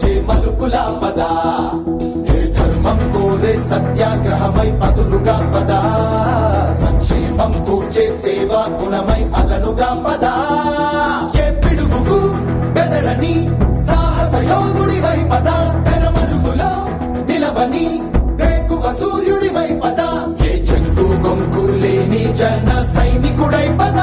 మలిచే మలుపుల పద ధర్మం కోరే సత్యాగ్రహమై పదులుగా పద సంక్షేమం కూర్చే సేవా గుణమై అదనుగా పద ఏ పిడుగుకు బెదరని సాహస యోధుడివై పద తెరమరుగులో నిలవని వేకువ సూర్యుడివై పద ఏ చెంగు కొంకు లేని జన సైనికుడై పద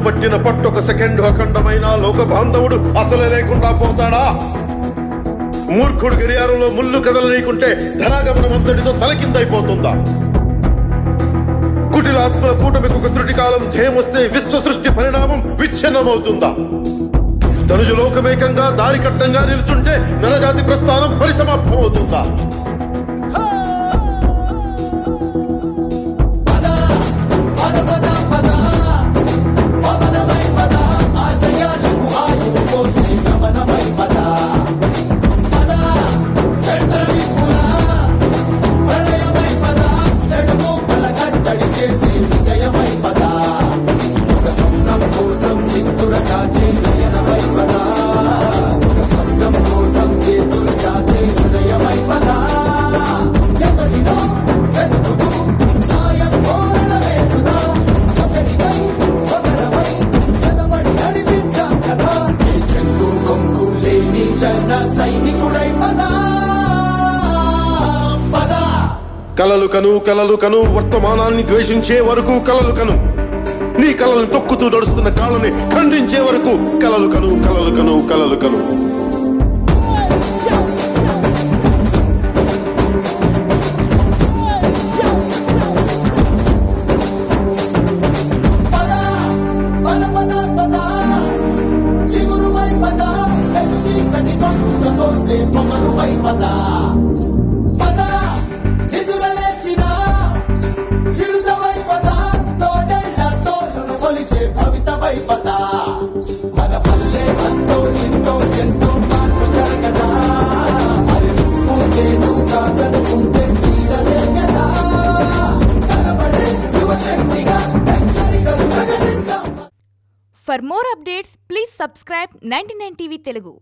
పట్టిన పట్టొక సెకండ్ అఖండమైన లోక బాంధవుడు అసలే లేకుండా పోతాడా? మూర్ఖుడు గడియారంలో ముళ్ళు కదలనీకుంటే ధనాగమనం అంతటితో తలకిందైపోతుందా? కుటిలాత్మల కూటమికి ఒక త్రుటి కాలం జయమొస్తే విశ్వ సృష్టి పరిణామం విచ్ఛిన్నమవుతుందా? ధనుజు లోకమేకంగా దారి కట్టంగా నిలుచుంటే నరజాతి ప్రస్థానం పరిసమాప్తం అవుతుందా? కలలు కను వర్తమానాన్ని ద్వేషించే వరకు కలలు కను, నీ కలలను తొక్కుతూ నడుస్తున్న కాళ్ళని ఖండించే వరకు కలలు కను కలలు కను కలలు కను. మన పల్లె అంతో ఎంతో ఎంతో మార్పు జరగదా మరి నువ్వు నేను కాదనుకుంటే తీరదే కదా కలబడే యువశక్తిగా హెచ్చరికలు ప్రకటిద్దాం. For more updates, please subscribe 99 TV Telugu.